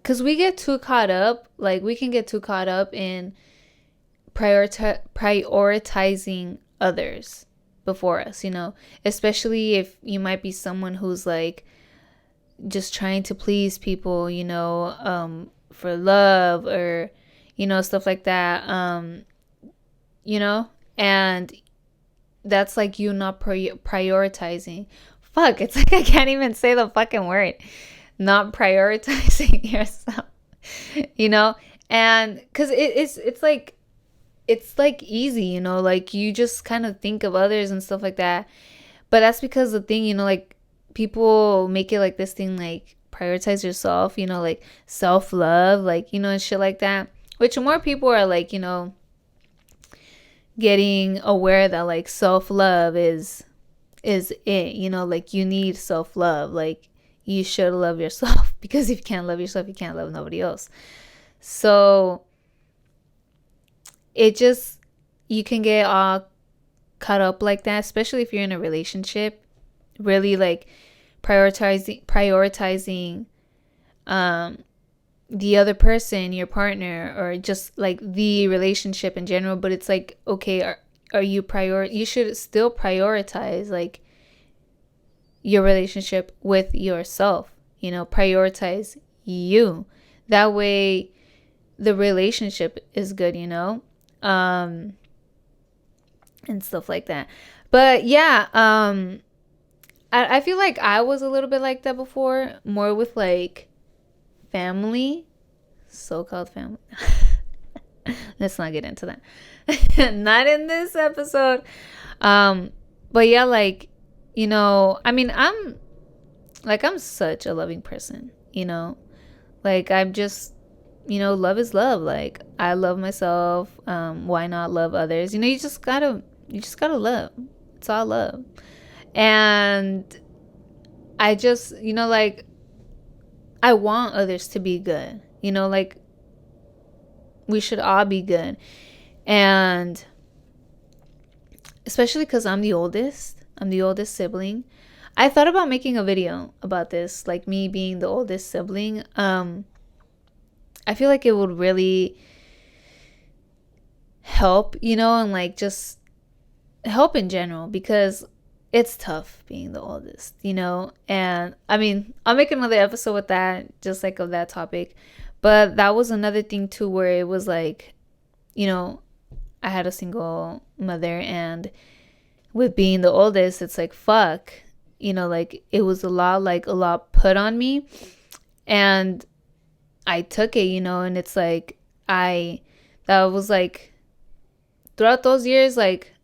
because we get too caught up, like we can get too caught up in prioritizing others before us, especially if you might be someone who's like just trying to please people, for love or, stuff like that, and that's like you not prioritizing. Fuck, it's like I can't even say the fucking word. Not prioritizing yourself, and because it's like easy, like you just kind of think of others and stuff like that. But that's because the thing, like people make it like this thing, like prioritize yourself, like self-love, like, and shit like that. Which more people are like, getting aware that like self-love is it, like you need self-love. Like you should love yourself because if you can't love yourself, you can't love nobody else. So it just, you can get all caught up like that, especially if you're in a relationship, really like prioritizing the other person, your partner, or just like the relationship in general. But it's like, okay, are you you should still prioritize like your relationship with yourself, prioritize you. That way the relationship is good, and stuff like that. But yeah, I feel like I was a little bit like that before, more with like family, so-called family. Let's not get into that. Not in this episode. But yeah, like, I mean, I'm such a loving person, like I'm just, love is love. Like I love myself. Why not love others? You just gotta love. It's all love. And I just, like I want others to be good. Like we should all be good. And especially because I'm the oldest. I'm the oldest sibling. I thought about making a video about this, like me being the oldest sibling. I feel like it would really help, and like just help in general, because it's tough being the oldest, and I mean, I'll make another episode with that, just like of that topic. But that was another thing too, where it was like, I had a single mother, and with being the oldest, it's like, fuck, like it was a lot put on me, and I took it, and it's like, that was like, throughout those years, like,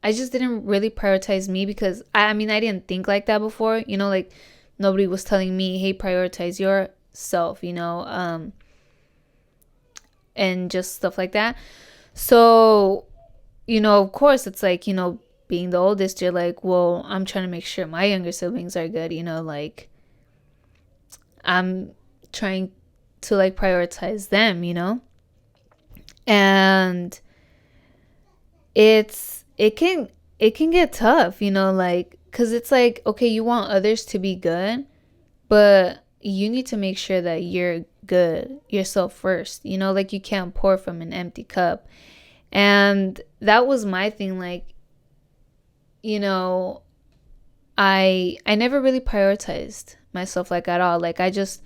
I just didn't really prioritize me, because I mean, I didn't think like that before, like nobody was telling me, hey, prioritize yourself, and just stuff like that. So, of course, it's like, being the oldest, you're like, well, I'm trying to make sure my younger siblings are good, like I'm trying to like prioritize them, and it can get tough, like, because it's like, okay, you want others to be good, but you need to make sure that you're good yourself first, like you can't pour from an empty cup. And that was my thing, like, I never really prioritized myself like at all. Like I just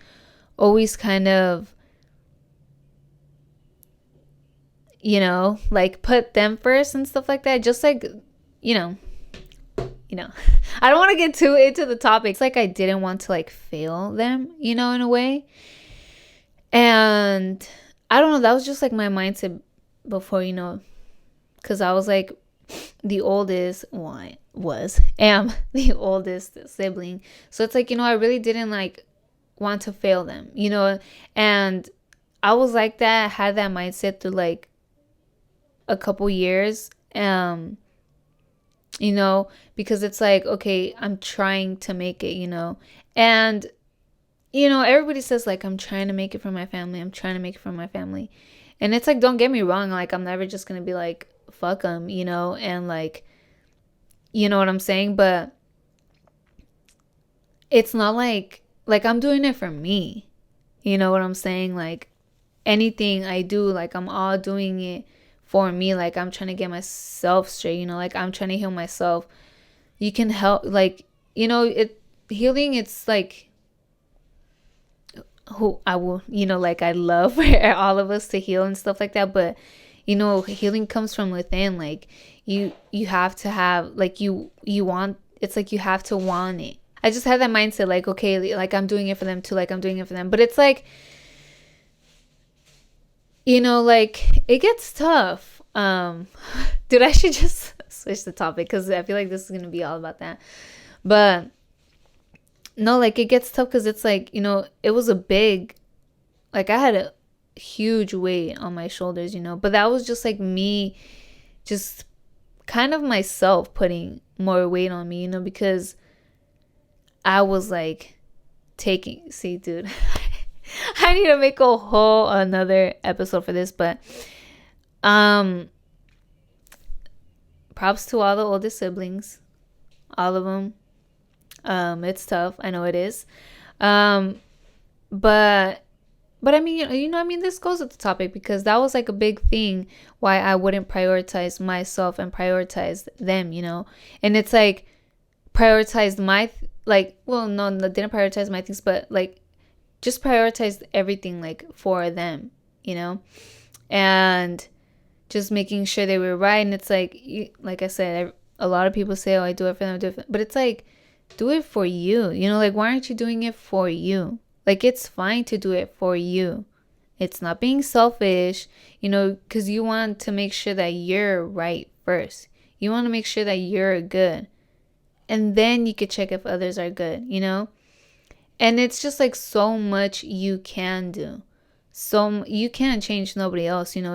always kind of, like put them first and stuff like that. Just like, you know, I don't want to get too into the topic. It's like I didn't want to like fail them, in a way. And I don't know, that was just like my mindset before, because I was like the oldest, am the oldest sibling. So it's like, I really didn't like want to fail them, and I was like that, had that mindset through like a couple years, because it's like, okay, I'm trying to make it, and everybody says like, I'm trying to make it for my family, I'm trying to make it for my family. And it's like, don't get me wrong, like I'm never just gonna be like, fuck them, and like, you know what I'm saying? But it's not like I'm doing it for me, You know what I'm saying? Like anything I do, like I'm all doing it for me. Like I'm trying to get myself straight, you know, like I'm trying to heal myself. You can help, like, you know, it healing, it's like who I will, you know, like I love for all of us to heal and stuff like that, but you know, healing comes from within. Like you have to have, like, you want, it's like you have to want it. I just had that mindset, like, okay, like I'm doing it for them too, like I'm doing it for them, but it's like, you know, like it gets tough. Dude, I should just switch the topic because I feel like this is gonna be all about that. But no, like it gets tough because it's like, you know, it was a big, like I had a huge weight on my shoulders, you know, but that was just like me, just kind of myself putting more weight on me, you know, because I was like taking, see, dude, I need to make a whole another episode for this, but um props to all the older siblings, all of them. It's tough, I know it is. um but I mean, you know, I mean, this goes with the topic because that was like a big thing why I wouldn't prioritize myself and prioritize them, you know. And it's like prioritized my like, well, no, didn't prioritize my things, but like just prioritized everything like for them, you know. And just making sure they were right. And it's like, like I said, a lot of people say, oh, I do it for them, do it for them. But it's like, do it for you, you know. Like, why aren't you doing it for you? Like, it's fine to do it for you. It's not being selfish, you know, because you want to make sure that you're right first. You want to make sure that you're good, and then you could check if others are good, you know. And it's just like so much you can do. So you can't change nobody else, you know.